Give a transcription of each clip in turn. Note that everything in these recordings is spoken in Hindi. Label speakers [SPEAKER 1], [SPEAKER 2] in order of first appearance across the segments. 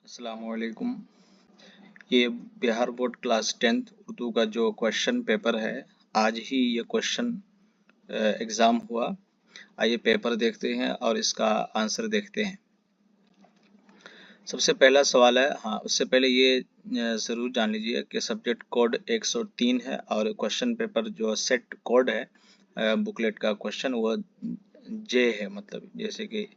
[SPEAKER 1] अस्सलामुअलैकुम। ये Bihar board class 10th Urdu का जो क्वेश्चन पेपर है, आज ही ये क्वेश्चन एग्ज़ाम हुआ। आइए पेपर देखते हैं और इसका आंसर देखते हैं। सबसे पहला सवाल है, हाँ उससे पहले ये ज़रूर जान लीजिए कि सब्जेक्ट कोड 103 है और क्वेश्चन पेपर जो सेट कोड है बुकलेट का क्वेश्चन वो जे है। मतलब जैसे कि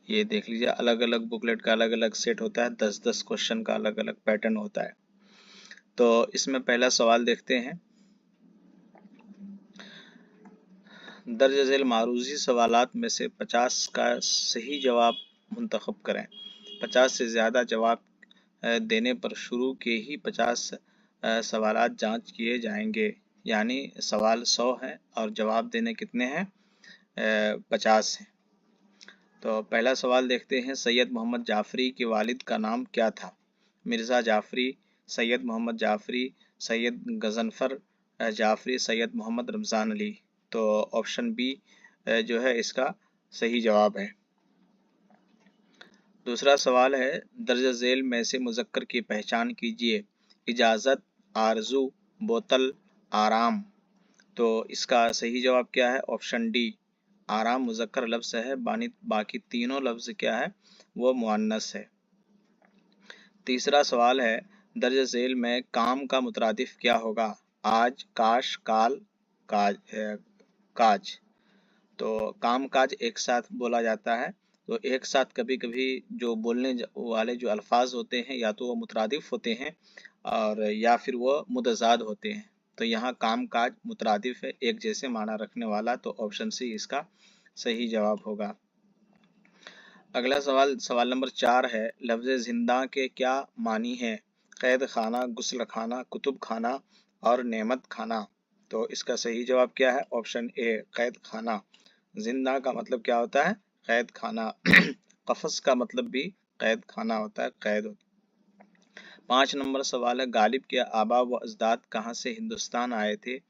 [SPEAKER 1] ये देख लीजिए, अलग अलग बुकलेट का अलग अलग सेट होता है, 10-10 क्वेश्चन का अलग अलग पैटर्न होता है। तो इसमें पहला सवाल देखते हैं। दर्ज झेल मारूजी सवालात में से 50 का सही जवाब मुंतखब करें। 50 से ज़्यादा जवाब देने पर शुरू के ही 50 सवालात जांच किए जाएंगे। यानी सवाल 100 है और जवाब देने कितने हैं, 50 हैं। तो पहला सवाल देखते हैं। सैयद मोहम्मद जाफरी के वालिद का नाम क्या था? मिर्ज़ा जाफरी, सैयद मोहम्मद जाफरी, सैयद गजनफर जाफरी, सैयद मोहम्मद रमज़ान अली। तो ऑप्शन बी जो है इसका सही जवाब है। दूसरा सवाल है, दर्ज झेल में से मुज़क्कर की पहचान कीजिए। इजाज़त, आरज़ू, बोतल, आराम। तो इसका सही जवाब क्या है? ऑप्शन डी, आराम मुज़क्कर लफ्ज़ है, बाकी तीनों लफ्ज़ क्या है, वो मुअन्नस है। तीसरा सवाल है, दर्ज झेल में काम का मुतरादिफ क्या होगा? आज, काश, काल, काज। तो काम काज एक साथ बोला जाता है। तो एक साथ कभी कभी जो बोलने वाले जो अल्फाज होते हैं या तो वो मुतरादिफ होते हैं और या फिर वो मुतज़ाद होते हैं। तो यहाँ काम काज मुतरादिफ है, एक जैसे माना रखने वाला। तो ऑप्शन सी इसका सही जवाब होगा। अगला सवाल, सवाल नंबर 4 है, लफ्ज़ जिंदा के क्या मानी है? कैद खाना, गुस्ल खाना, कुतुब खाना और नेमत खाना। तो इसका सही जवाब क्या है? ऑप्शन ए, कैद खाना। जिंदा का मतलब क्या होता है? कैद खाना। कफस का मतलब भी कैद खाना होता है, कैद होता है। 5 नंबर सवाल है, गालिब के आबा व अजदाद कहाँ से हिंदुस्तान आए थे?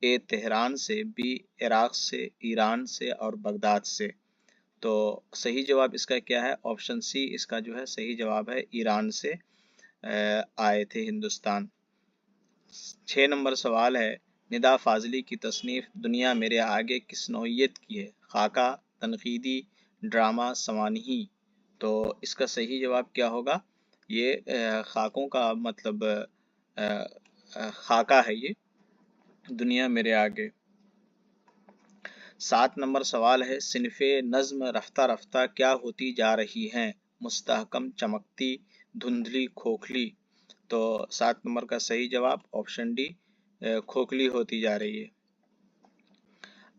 [SPEAKER 1] ए, तेहरान से, बी, इराक से, ईरान से और बगदाद से। तो सही जवाब इसका क्या है? ऑप्शन सी इसका जो है सही जवाब है, ईरान से आए थे हिंदुस्तान। 6 नंबर सवाल है, निदा फाजली की तसनीफ दुनिया मेरे आगे किस नौइयत की है? खाका, तनकीदी, ड्रामा, सवानही। तो इसका सही जवाब क्या होगा? ये खाकों का मतलब खाका है ये, दुनिया मेरे आगे। 7 नंबर सवाल है, सिनफ़े नज़्म रफ्ता रफ्ता क्या होती जा रही हैं? मुस्तहकम, चमकती, धुंधली, खोखली। तो 7 नंबर का सही जवाब ऑप्शन डी, खोखली होती जा रही है।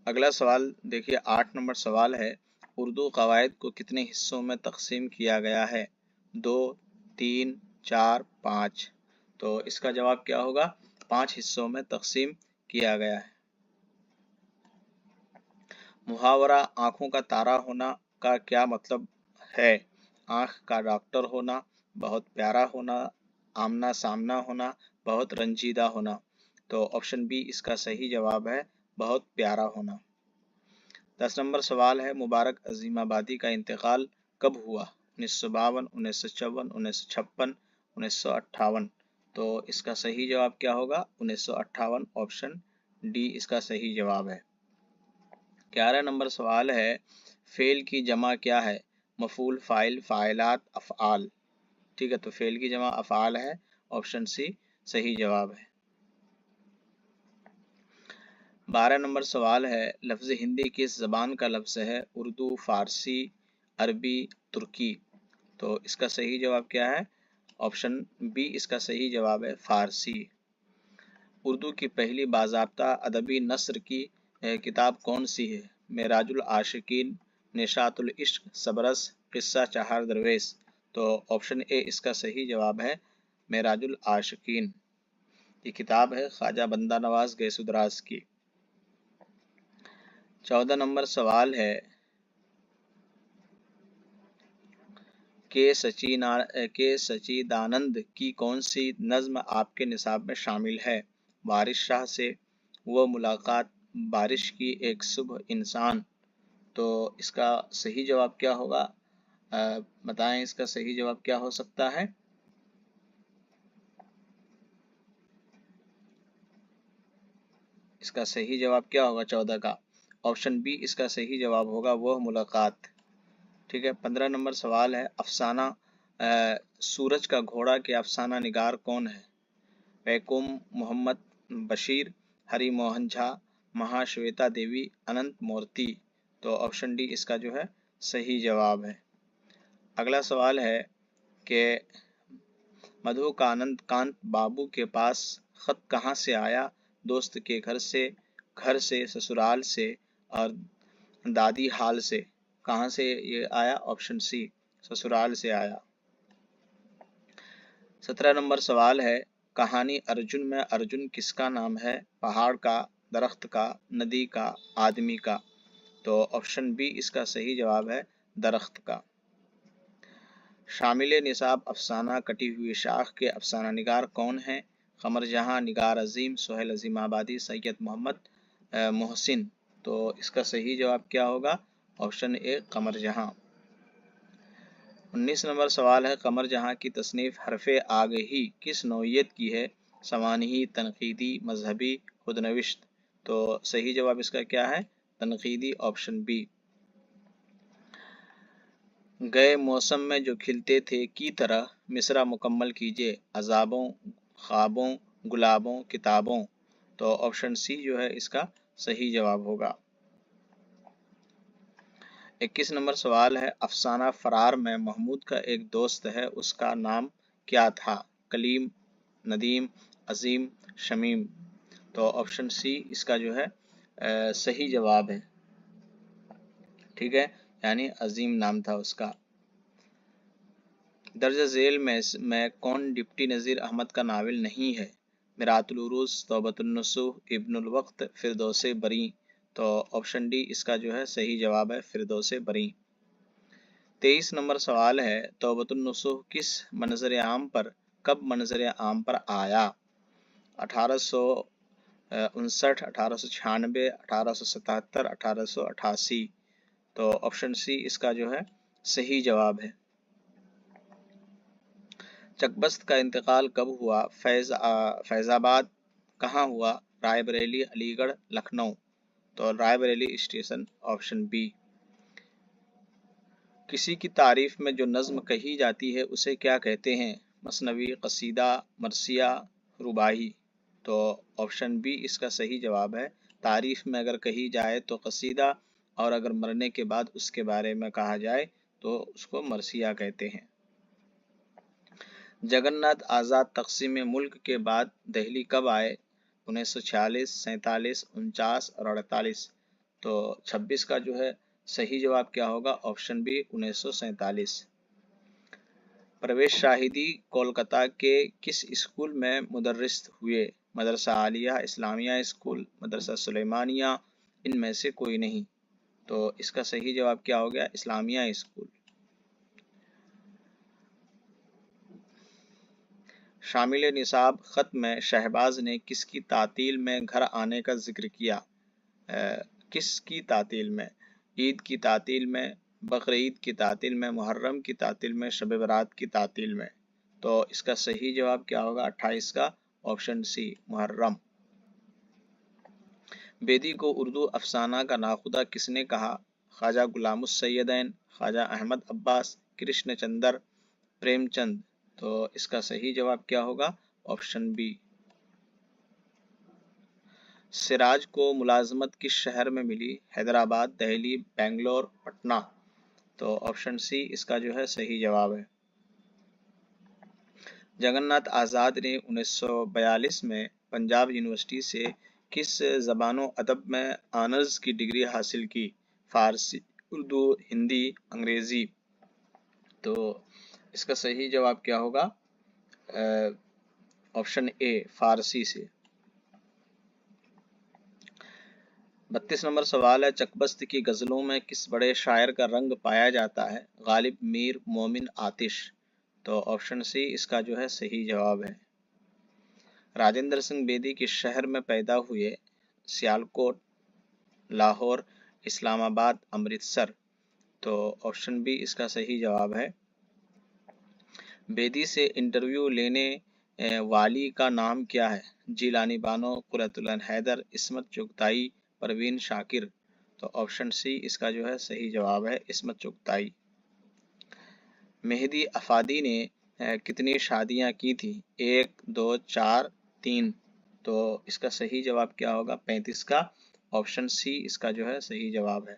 [SPEAKER 1] अगला सवाल देखिए, 8 नंबर सवाल है, उर्दू कवायद को कितने हिस्सों में तकसीम किया गया है? 2, 3, 4, 5। तो इसका जवाब क्या होगा? 5 हिस्सों में तकसीम किया गया है। मुहावरा आंखों का तारा होना का क्या मतलब है? आंख का डॉक्टर होना, बहुत प्यारा होना, आमना सामना होना, बहुत रंजीदा होना। तो ऑप्शन बी इसका सही जवाब है, बहुत प्यारा होना। 10 नंबर सवाल है, मुबारक अजीमाबादी का इंतकाल कब हुआ? 1952, 1954, 1956, 1958। तो इसका सही जवाब क्या होगा? 1958, ऑप्शन डी इसका सही जवाब है। 11 नंबर सवाल है, फेल की जमा क्या है? मफूल, फाइल, फाइलात, अफ़आल। ठीक है, तो फेल की जमा अफ़आल है, ऑप्शन सी सही जवाब है। 12 नंबर सवाल है, लफ्ज़ हिंदी किस ज़बान का लफ्ज़ है? उर्दू, फ़ारसी, अरबी, तुर्की। तो इसका सही जवाब क्या है? ऑप्शन बी इसका सही जवाब है, फ़ारसी। उर्दू की पहली बाज़ाब्ता अदबी नस्र की किताब कौन सी है? मेराजुल आशिकीन, निशातुल इश्क, सबरस, किस्सा चहार दरवेश। तो ऑप्शन ए इसका सही जवाब है, मेराजुल आशिकीन। ये किताब है ख्वाजा बंदा नवाज गैसुदराज की। 14 नंबर सवाल है, के सच्चिदानंद की कौन सी नज़्म आपके निसाब में शामिल है? वारिस शाह से, वो मुलाकात, बारिश की एक सुबह, इंसान। तो इसका सही जवाब क्या होगा? बताएं इसका सही जवाब क्या हो सकता है। इसका सही जवाब क्या होगा 14 का? ऑप्शन बी इसका सही जवाब होगा, वह मुलाकात। ठीक है, 15 नंबर सवाल है, अफसाना सूरज का घोड़ा के अफसाना निगार कौन है? वैकोम मोहम्मद बशीर, हरि मोहन झा, महाश्वेता देवी, अनंत मूर्ति। तो ऑप्शन डी इसका जो है सही जवाब है। अगला सवाल है कि मधुकानंद कांत बाबू के पास खत कहाँ से आया? दोस्त के घर से, ससुराल से और दादी हाल से। कहाँ से ये आया? ऑप्शन सी ससुराल से आया। 17 नंबर सवाल है, कहानी अर्जुन में अर्जुन किसका नाम है? पहाड़ का, दरख्त का, नदी का, आदमी का। तो ऑप्शन बी इसका सही जवाब है, दरख्त का। शामिल निसाब अफसाना कटी हुई शाख के अफसाना निगार कौन है? कमर जहां, निगार अजीम, सोहेल अजीम आबादी, सैयद मोहम्मद मोहसिन। तो इसका सही जवाब क्या होगा? ऑप्शन ए कमर जहां। 19 नंबर सवाल है, कमर जहां की तसनीफ हरफे आगही किस नौइयत की है? सवानही, तनकीदी, मजहबी, खुदनविश्त। तो सही जवाब इसका क्या है? तनकीदी, ऑप्शन बी। गए मौसम में जो खिलते थे की तरह मिसरा मुकम्मल कीजिए, अजाबों, ख्वाबों, गुलाबों, किताबों। तो ऑप्शन सी जो है इसका सही जवाब होगा। 21 नंबर सवाल है, अफसाना फरार में महमूद का एक दोस्त है, उसका नाम क्या था? कलीम, नदीम, अजीम, शमीम। तो ऑप्शन सी इसका जो है सही जवाब है। ठीक है, यानी अजीम नाम था उसका। दर्ज झेल में कौन डिप्टी नज़ीर अहमद का नावल नहीं है? मिरातुल उरूस, तौबतुन्नसूह, इब्नुल वक्त, फिरदौसे बरी। तो ऑप्शन डी इसका जो है सही जवाब है, फिरदौसे बरी। 23 नंबर सवाल है, तौबतुन्नसूह किस मंजर आम पर, कब मंजर आम पर आया? 1859, 1896, 1877, 1888। तो ऑप्शन सी इसका जो है सही जवाब है। चकबस्त का इंतकाल कब हुआ? फैजाबाद। कहाँ हुआ? रायबरेली, अलीगढ़, लखनऊ। तो रायबरेली स्टेशन, ऑप्शन बी। किसी की तारीफ में जो नज्म कही जाती है उसे क्या कहते हैं? मसनवी, कसीदा, मरसिया, रुबाही। तो ऑप्शन बी इसका सही जवाब है। तारीफ में अगर कही जाए तो कसीदा, और अगर मरने के बाद उसके बारे में कहा जाए तो उसको मरसिया कहते हैं। जगन्नाथ आज़ाद तक़सीम मुल्क के बाद दहली कब आए? 1946, 47, 49 और 48। तो 26 का जो है सही जवाब क्या होगा? Option B 1947। परवेश शाहिदी कोलकाता के किस स्कूल में मुदर्रिस हुए? मदरसा आलिया, इस्लामिया स्कूल, मदरसा सुलेमानिया, इनमें से कोई नहीं। तो इसका सही जवाब क्या हो गया? इस्लामिया स्कूल। शामिल निसाब खत में शहबाज ने किसकी तातील में घर आने का जिक्र किया? किसकी तातील में? ईद की तातील में, बकरीद की तातील में, मुहर्रम की तातील में, शब बरात की तातील में। तो इसका सही जवाब क्या होगा? 28 का, ऑप्शन सी मुहर्रम। बेदी को उर्दू अफसाना का नाखुदा किसने कहा? ख्वाजा गुलामुस सैयदैन, ख्वाजा अहमद अब्बास, कृष्ण चंद्र, प्रेमचंद। तो इसका सही जवाब क्या होगा? Option B. सिराज को मुलाजमत किस शहर में मिली? हैदराबाद, दिल्ली, बेंगलोर, पटना। तो ऑप्शन सी इसका जो है सही जवाब है। जगन्नाथ आज़ाद ने 1942 में पंजाब यूनिवर्सिटी से किस ज़बानो अदब में ऑनर्स की डिग्री हासिल की? फारसी, उर्दू, हिंदी, अंग्रेज़ी। तो इसका सही जवाब क्या होगा? ऑप्शन ए फारसी से। 32 नंबर सवाल है, चकबस्त की गज़लों में किस बड़े शायर का रंग पाया जाता है? गालिब, मीर, मोमिन, आतिश। तो ऑप्शन सी इसका जो है सही जवाब है। राजेंद्र सिंह बेदी किस शहर में पैदा हुए? सियालकोट, लाहौर, इस्लामाबाद, अमृतसर। तो ऑप्शन बी इसका सही जवाब है। बेदी से इंटरव्यू लेने वाली का नाम क्या है? जिलानी बानो, कुरैतुल हैदर, इस्मत चुगताई, परवीन शाकिर। तो ऑप्शन सी इसका जो है सही जवाब है, इस्मत चुगताई। मेहदी अफादी ने कितनी शादियां की थी? 1, 2, 4, 3। तो इसका सही जवाब क्या होगा? 35 का ऑप्शन सी इसका जो है सही जवाब है।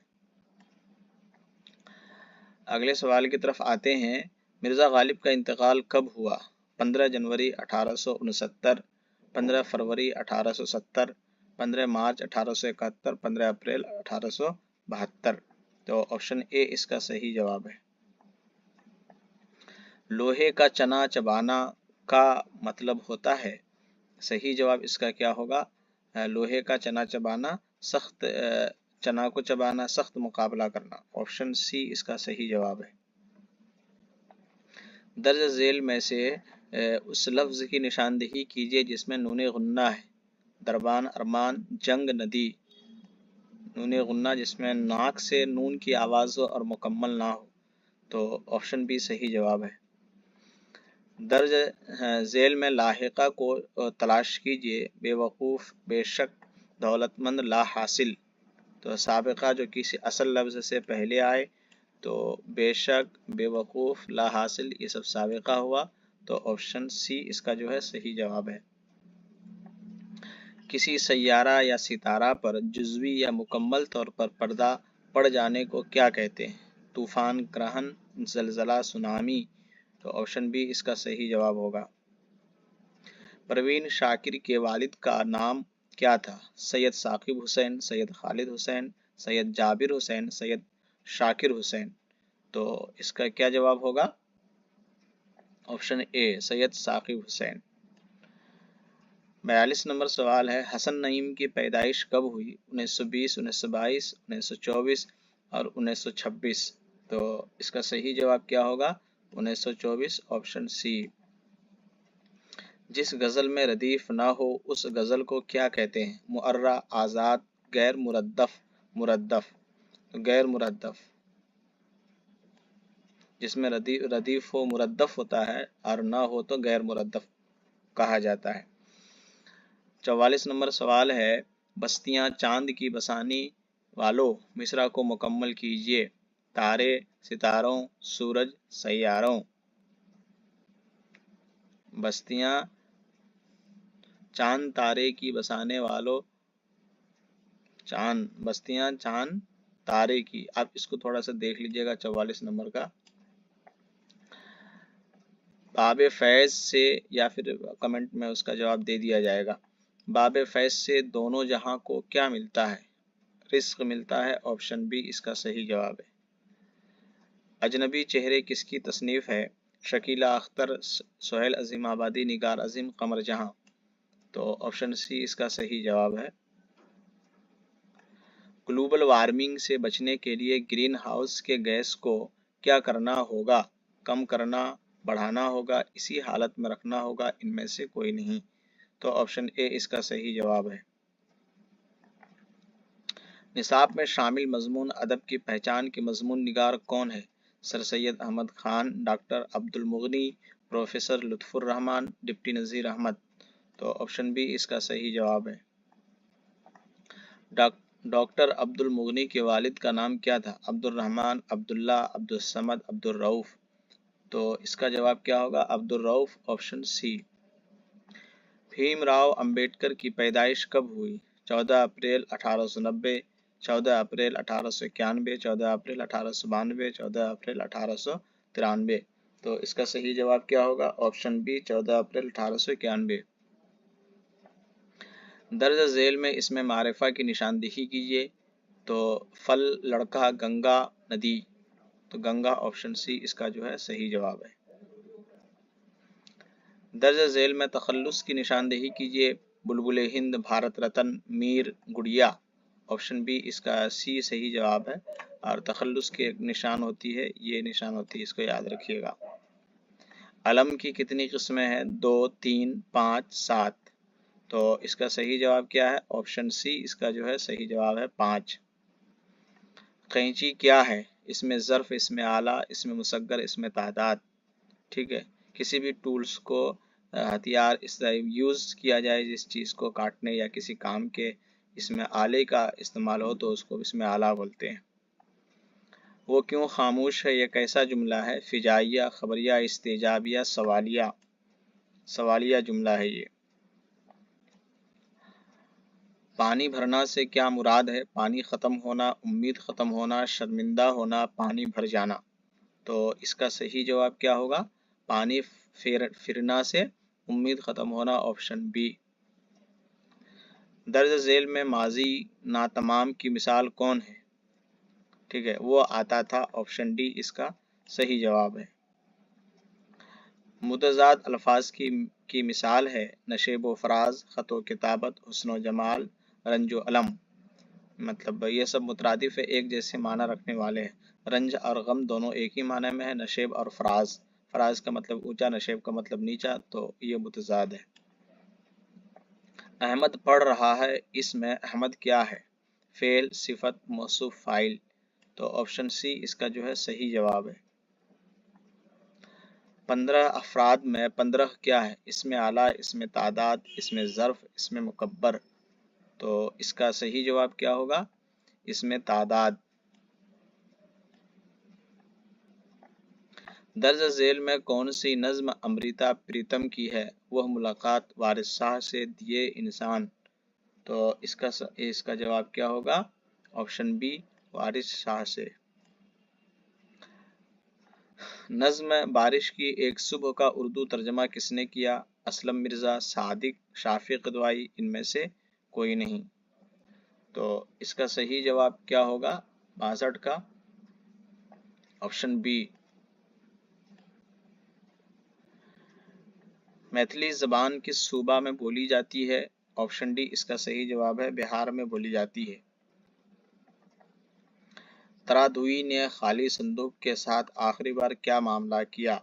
[SPEAKER 1] अगले सवाल की तरफ आते हैं। मिर्ज़ा गालिब का इंतकाल कब हुआ? 15 जनवरी 1869, 15 फरवरी 1870, 15 मार्च 1871, 15 अप्रैल 1872। तो ऑप्शन ए इसका सही जवाब है। लोहे का चना चबाना का मतलब होता है? सही जवाब इसका क्या होगा? लोहे का चना चबाना, सख्त चना को चबाना, सख्त मुकाबला करना। ऑप्शन सी इसका सही जवाब है। दर्ज झेल में से उस लफ्ज की निशानदेही कीजिए जिसमें नून गुन्ना है। दरबान, अरमान, जंग, नदी। नून गुन्ना जिसमें नाक से नून की आवाज हो और मुकम्मल ना हो। तो ऑप्शन बी सही जवाब है। दर्ज झेल में लाहिका को तलाश कीजिए। बेवकूफ़, बेशक, दौलतमंद, ला हासिल। तो साबिका जो किसी असल लफ्ज से पहले आए, तो बेशक, बेवकूफ़, ला हासिल ये सब साबिका हुआ। तो ऑप्शन सी इसका जो है सही जवाब है। किसी सैयारा या सितारा पर जुज़वी या मुकम्मल तौर पर पर्दा पड़ जाने को क्या कहते हैं? तूफान, ग्रहण, ज़लज़ला, सुनामी। तो ऑप्शन बी इसका सही जवाब होगा। परवीन शाकिर के वालिद का नाम क्या था? सैयद साकिब हुसैन, सैयद खालिद हुसैन, सैयद जाबिर हुसैन, सैयद शाकिर हुसैन। तो इसका क्या जवाब होगा? Option A Syed Saqib Hussain. 42 नंबर सवाल है। हसन नईम की पैदाइश कब हुई? 1920, 1922, 1924 और 1926। तो इसका सही जवाब क्या होगा? 1924 ऑप्शन सी। जिस गज़ल में रदीफ ना हो उस गज़ल को क्या कहते हैं? मुअर्रा, आज़ाद, गैर मुरद्दफ, मुरद्दफ। तो गैर मुरद्दफ। जिसमें रदीफ हो मुरद्दफ होता है और ना हो तो गैर मुरद्दफ कहा जाता है। 44 नंबर सवाल है। बस्तियां चांद की बसानी वालों मिसरा को मुकम्मल कीजिए। तारे, सितारों, सूरज, सैयारों। बस्तियां चांद तारे की बसाने वालों, चांद, बस्तियां चांद तारे की। आप इसको थोड़ा सा देख लीजिएगा 44 नंबर का। बाब फैज से, या फिर कमेंट में उसका जवाब दे दिया जाएगा। बाब फैज से दोनों जहां को क्या मिलता है? रिस्क मिलता है। ऑप्शन बी इसका सही जवाब है। अजनबी चेहरे किसकी तसनीफ है? शकीला अख्तर, सोहेल अजीम आबादी, निगार अजीम, कमर जहां। तो ऑप्शन सी इसका सही जवाब है। ग्लोबल वार्मिंग से बचने के लिए ग्रीन हाउस के गैस को क्या करना होगा? कम करना, बढ़ाना होगा, इसी हालत में रखना होगा, इनमें से कोई नहीं। तो ऑप्शन ए इसका सही जवाब है। निसाब में शामिल मजमून अदब की पहचान के मजमून निगार कौन है? सर सैयद अहमद खान, डॉक्टर अब्दुल मुगनी, प्रोफेसर लुत्फुर रहमान, डिप्टी नज़ीर अहमद। तो ऑप्शन बी इसका सही जवाब है। डॉक्टर अब्दुल मुगनी के वालिद का नाम क्या था? अब्दुल रहमान, अब्दुल्ला, अब्दुल समद, अब्दुल रऊफ। तो इसका जवाब क्या होगा? Abdul Rauf option C. भीमराव अंबेडकर की पैदाइश कब हुई? 14 अप्रैल 1890, 14 अप्रैल 1891, 14 अप्रैल 1892, 14 अप्रैल 1893। तो इसका सही जवाब क्या होगा? ऑप्शन बी 14 अप्रैल 1891। दर्ज झेल में इसमें मारिफा की निशानदेही कीजिए। तो फल, लड़का, गंगा, नदी। तो गंगा ऑप्शन सी इसका जो है सही जवाब है। दर्ज झेल में तखल्लुस की निशानदेही कीजिए। बुलबुल हिंद, भारत रत्न, मीर, गुड़िया। ऑप्शन बी इसका सी सही जवाब है। और तखल्लुस की एक निशान होती है, ये निशान होती है, इसको याद रखिएगा। अलम की कितनी किस्में हैं? 2, 3, 5, 7। तो इसका सही जवाब क्या है? ऑप्शन सी इसका जो है सही जवाब है 5। कैंची क्या है? इसमें ज़र्फ़, इसमें आला, इसमें मुसग्गर, इसमें तादाद। ठीक है, किसी भी टूल्स को हथियार इस तरह यूज़ किया जाए जिस चीज़ को काटने या किसी काम के इसमें आले का इस्तेमाल हो तो उसको इसमें आला बोलते हैं। वो क्यों खामोश है, यह कैसा जुमला है? फिजाइया, खबरिया, इस्तेजाबिया, सवालिया। सवालिया जुमला है ये। पानी भरना से क्या मुराद है? पानी ख़त्म होना, उम्मीद ख़त्म होना, शर्मिंदा होना, पानी भर जाना। तो इसका सही जवाब क्या होगा? पानी फिरना से उम्मीद ख़त्म होना, ऑप्शन बी। दर्ज झेल में माजी नातमाम की मिसाल कौन है? ठीक है, वो आता था, ऑप्शन डी इसका सही जवाब है। मुतज़ाद अल्फाज की मिसाल है नशेब व फराज, ख़त व किताबत, हुस्न व जमाल, रंज व अलम। मतलब ये सब मुतरादिफ है, एक जैसे माना रखने वाले हैं। रंज और गम दोनों एक ही माने में है। नशेब और फराज, फराज का मतलब ऊंचा, नशेब का मतलब नीचा, तो ये मुतज़ाद है। अहमद पढ़ रहा है, इसमें अहमद क्या है? फेल, सिफत, मौसूफ, फाइल। तो ऑप्शन सी इसका जो है सही जवाब है। 15 अफराद में 15 क्या है? इसमें आला, इसमें तादाद, इसमें ज़र्फ, इसमें मुकब्बर। तो इसका सही जवाब क्या होगा? इसमें तादाद। दर्ज झेल में कौन सी नज़्म अमृता प्रीतम की है? वह मुलाकात वारिस शाह से दिए इंसान। तो इसका जवाब क्या होगा? ऑप्शन बी, वारिस शाह से। नज़्म बारिश की एक सुबह का उर्दू तर्जमा किसने किया? असलम मिर्ज़ा, सादिक, शाफी क़िदवाई, इनमें से कोई नहीं। तो इसका सही जवाब क्या होगा 62 का? Option B. मैथिली ज़बान किस सूबा में बोली जाती है? ऑप्शन डी इसका सही जवाब है, बिहार में बोली जाती है। तरादुई ने खाली संदूक के साथ आखिरी बार क्या मामला किया?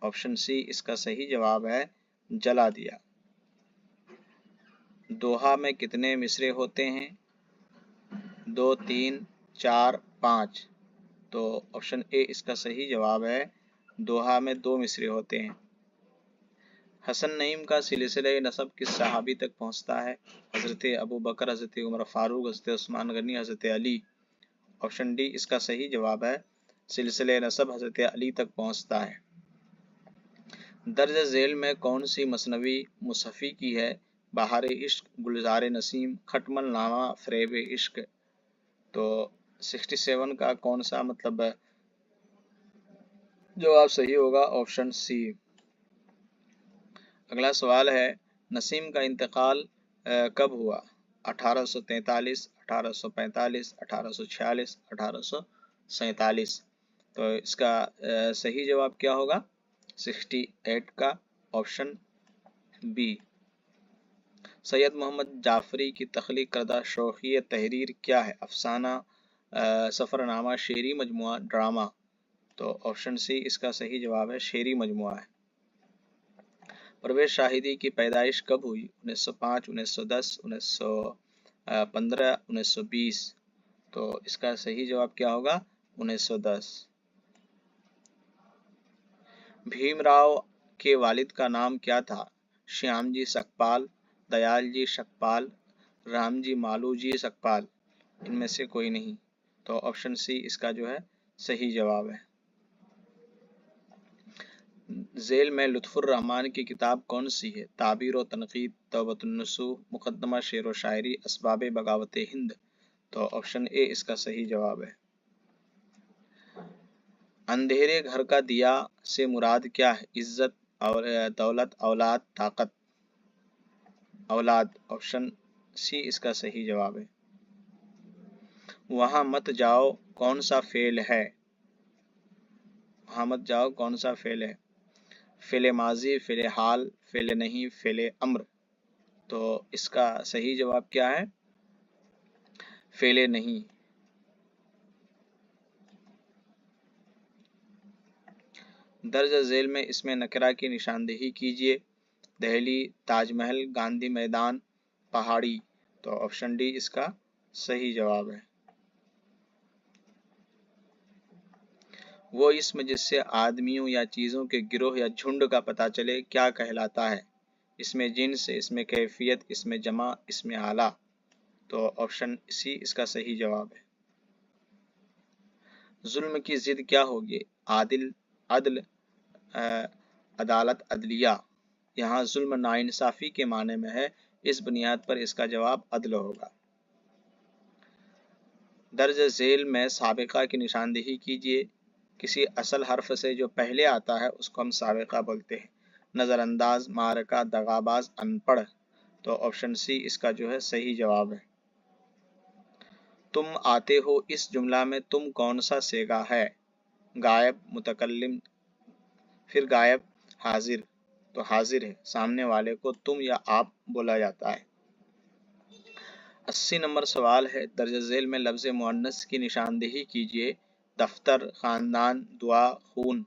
[SPEAKER 1] ऑप्शन सी इसका सही जवाब है, जला दिया। दोहा में कितने मिसरे होते हैं? 2, 3, 4, 5। तो ऑप्शन ए इसका सही जवाब है, दोहा में 2 मिसरे होते हैं। हसन नईम का सिलसिले नसब किस सहाबी तक पहुंचता है? हज़रत अबू बकर, हज़रत उमर फारूक, हज़रत उस्मान गनी, हज़रत अली। ऑप्शन डी इसका सही जवाब है, सिलसिले नसब हज़रत अली तक पहुंचता है। दर्ज झेल में कौन सी मसनवी मुसफ़ी की है? बहार इश्क, गुलजार नसीम, खटमल नामा, फ़रेब इश्क। तो 67 का कौन सा मतलब जवाब सही होगा? Option C. अगला सवाल है, नसीम का इंतकाल कब हुआ? 1843, 1845, 1846, 1847। तो इसका सही जवाब क्या होगा? 68 का, ऑप्शन बी। सैयद मोहम्मद जाफरी की तख्लीक करदा शौक़ी तहरीर क्या है? अफसाना, सफ़रनामा, शेरी मजमुआ, ड्रामा। तो ऑप्शन सी इसका सही जवाब है, शेरी मजमुआ है। परवेज़ शाहिदी की पैदाइश कब हुई? 1905, 1910, 1915, 1920। तो इसका सही जवाब क्या होगा? 1910। भीमराव के वालिद का नाम क्या था? श्यामजी सकपाल, दयालजी शकपाल, रामजी मालूजी सकपाल। इनमें से कोई नहीं। तो ऑप्शन सी इसका जो है सही जवाब है। झेल में लुत्फ़ुर रहमान की किताब कौन सी है? ताबीर व तनक़ीद, तौबतुन्नसूह, मुक़द्दमा शेर व शायरी, असबाब बगावत हिंद। तो ऑप्शन ए इसका सही जवाब है। अंधेरे घर का दिया से मुराद क्या है? इज्जत, और दौलत, औलाद, ताकत। औलाद, ऑप्शन सी इसका सही जवाब है। वहां मत जाओ कौन सा फेल है? वहां मत जाओ कौन सा फेल है? फेले माजी, फेले हाल, फेले नहीं, फेले अम्र। तो इसका सही जवाब क्या है? फेले नहीं। दर्ज झेल में इसमें नकरा की निशानदेही कीजिए। दहली, ताजमहल, गांधी मैदान, पहाड़ी। तो ऑप्शन डी इसका सही जवाब है। वो इसम जिससे आदमियों या चीज़ों के गिरोह या झुंड का पता चले क्या कहलाता है? इसमें जिन्स, इसमें कैफियत, इसमें जमा, इसमें आला। तो ऑप्शन सी इसका सही जवाब है। जुल्म की जिद क्या होगी? आदिल, अदल, अदालत, अदलिया। यहाँ जुल्म नाइंसाफी के माने में है, इस बुनियाद पर इसका जवाब अदल होगा। दर्ज झेल में साबिका की निशानदेही कीजिए। किसी असल हर्फ से जो पहले आता है उसको हम साबिका बोलते हैं। नज़रअंदाज, मारका, दगाबाज, अनपढ़। तो ऑप्शन सी इसका जो है सही जवाब है। तुम आते हो इस जुमला में तुम कौन सा सेगा है? गायब, मुतकल्लिम, फिर गायब, हाजिर। तो हाजिर है, सामने वाले को तुम या आप बोला जाता है। 80 नंबर सवाल है, दर्ज झेल में लफ्ज़ मुअन्नस की निशानदेही कीजिए। दफ्तर, खानदान, दुआ, खून।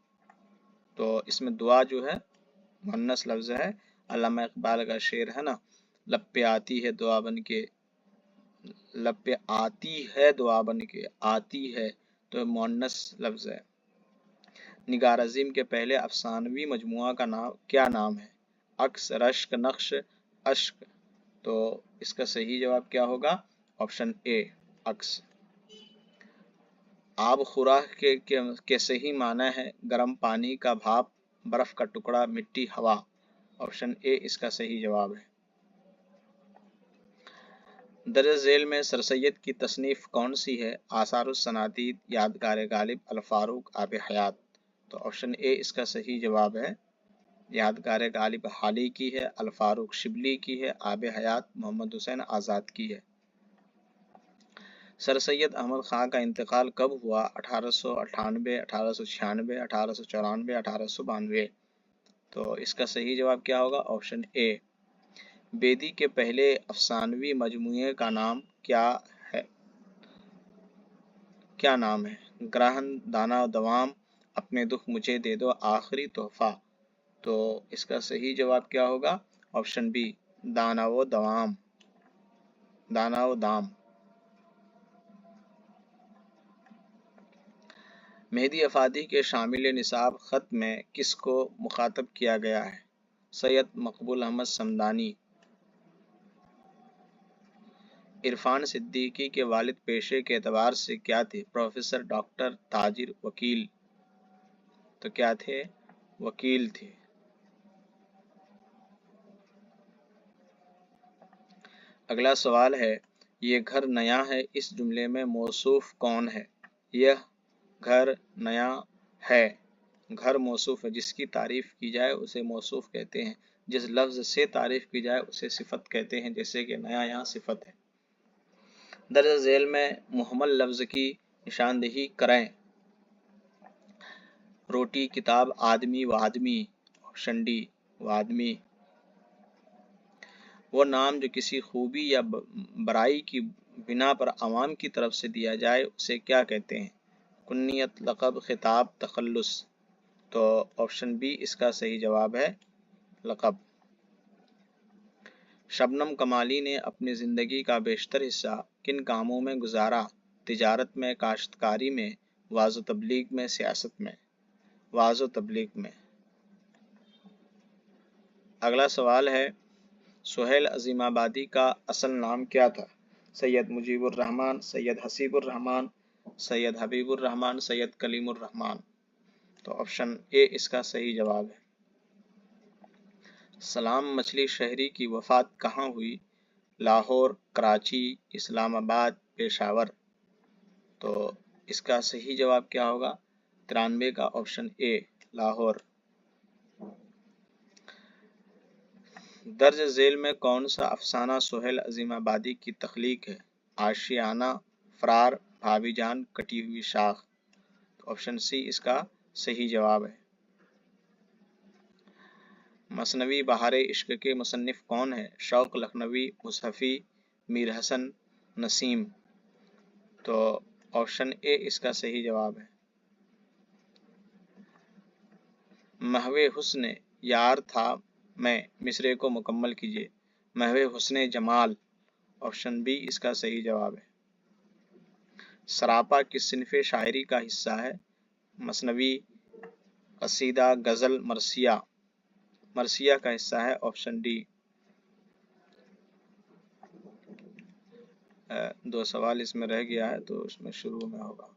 [SPEAKER 1] तो इसमें दुआ जो है मुअन्नस लफ्ज़ है। अल्लामा इकबाल का शेर है ना, लब पे आती है दुआ बन के, लब पे आती है दुआ बन के, आती है तो मुअन्नस लफ्ज़ है। निगार अज़ीम के पहले अफसानवी मजमुआ का नाम क्या नाम है? अक्स, रश्क, नक्श, अश्क। तो इसका सही जवाब क्या होगा? ऑप्शन ए, अक्स। आब खुराक के सही माना है गर्म पानी का भाप, बर्फ का टुकड़ा, मिट्टी, हवा। ऑप्शन ए इसका सही जवाब है। दर्ज झेल में सर सैयद की तसनीफ कौन सी है? आसारुस सनातीद, यादगार गालिब, अल फारूक, आब हयात। तो ऑप्शन ए इसका सही जवाब है। यादगार गालिब हाली की है, अल फारूक शिबली की है, आब हयात मोहम्मद हुसैन आज़ाद की है। सर सैयद अहमद खां का इंतकाल कब हुआ? 1898, 1896, 1894, 1892। तो इसका सही जवाब क्या होगा? ऑप्शन ए। बेदी के पहले अफसानवी मजमूए का नाम क्या है? क्या नाम है? ग्रहण, दाना दवाम, अपने दुख मुझे दे दो, आखिरी तोहफा। तो इसका सही जवाब क्या होगा? ऑप्शन बी, दाना व दवाम, दाना व दाम। मेहदी अफादी के शामिल निसाब ख़त में किसको मुखातब किया गया है? सैयद मकबूल अहमद समदानी। इरफान सिद्दीकी के वालिद पेशे के एतबार से क्या थे? प्रोफेसर, डॉक्टर, ताजिर, वकील। तो क्या थे? वकील थे। अगला सवाल है, ये घर नया है, इस जुमले में मौसूफ कौन है? यह घर नया है। घर मौसूफ है, जिसकी तारीफ की जाए उसे मौसूफ कहते हैं। जिस लफ्ज़ से तारीफ की जाए उसे सिफत कहते हैं, जैसे कि नया यहाँ सिफत है। दर्ज झेल में मुहम्मल लफ्ज़ की निशानदेही करें। रोटी, किताब, आदमी, वादमी। Option D, वादमी। वो नाम जो किसी खूबी या बराई की बिना पर अवाम की तरफ से दिया जाए उसे क्या कहते हैं? कुन्नियत, लक़ब, खिताब, तखल्लुस। तो ऑप्शन बी इसका सही जवाब है, लक़ब। शबनम कमाली ने अपनी ज़िंदगी का बेशतर हिस्सा किन कामों में गुजारा? तिजारत में, काश्तकारी में, वाज़ तबलीग में, सियासत में। वाज़ तबलीग में। अगला सवाल है, सुहेल अज़ीमाबादी का असल नाम क्या था? सैयद मुजीबुर रहमान, सैयद हसीबुर रहमान, सैयद हबीबुर रहमान, सैयद कलीमुर रहमान। तो ऑप्शन ए इसका सही जवाब है। सलाम मछली शहरी की वफ़ात कहाँ हुई? लाहौर, कराची, इस्लामाबाद, पेशावर। तो इसका सही जवाब क्या होगा? 93 का ऑप्शन ए, लाहौर। दर्ज झेल में कौन सा अफसाना सुहेल अज़ीमाबादी की तख्लीक है? आशियाना, फरार, भाभीजान, कटी हुई शाख। ऑप्शन सी इसका सही जवाब है। मसनवी बहार इश्क के मुसन्निफ कौन है? शौक लखनवी, मुसहफ़ी, मीर हसन, नसीम। तो ऑप्शन ए इसका सही जवाब है। महवे हुस्न यार था मैं, मिसरे को मुकम्मल कीजिए। महवे हुस्न जमाल। ऑप्शन बी इसका सही जवाब है। सरापा किस सिनफ़े शायरी का हिस्सा है? मसनवी, कसीदा, गजल, मरसिया। मरसिया का हिस्सा है ऑप्शन डी। 2 सवाल इसमें रह गया है तो उसमें शुरू में होगा।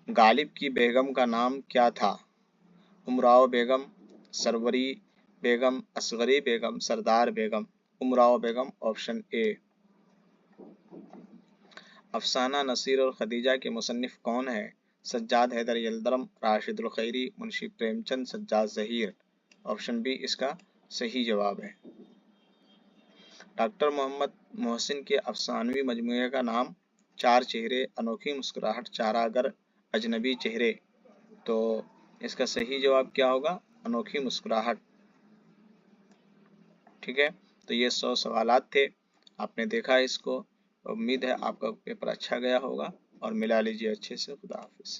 [SPEAKER 1] गालिब की बेगम का नाम क्या था? उमराव बेगम, सरवरी बेगम, असगरी बेगम, सरदार बेगम। उमराव बेगम ऑप्शन ए। अफसाना नसीर और खदीजा के मुसन्निफ कौन है? सज्जाद हैदर यलदरम, राशिदुल खैरी, मुंशी प्रेमचंद, सज्जाद ज़हीर। ऑप्शन बी इसका सही जवाब है। डॉक्टर मोहम्मद मोहसिन के अफसानवी मजमूए का नाम? चार चेहरे, अनोखी मुस्कुराहट, चारागर, अजनबी चेहरे। तो इसका सही जवाब क्या होगा? अनोखी मुस्कुराहट। ठीक है, तो ये 100 सवालात थे, आपने देखा इसको। उम्मीद है आपका पेपर अच्छा गया होगा और मिला लीजिए अच्छे से। खुदा हाफिज।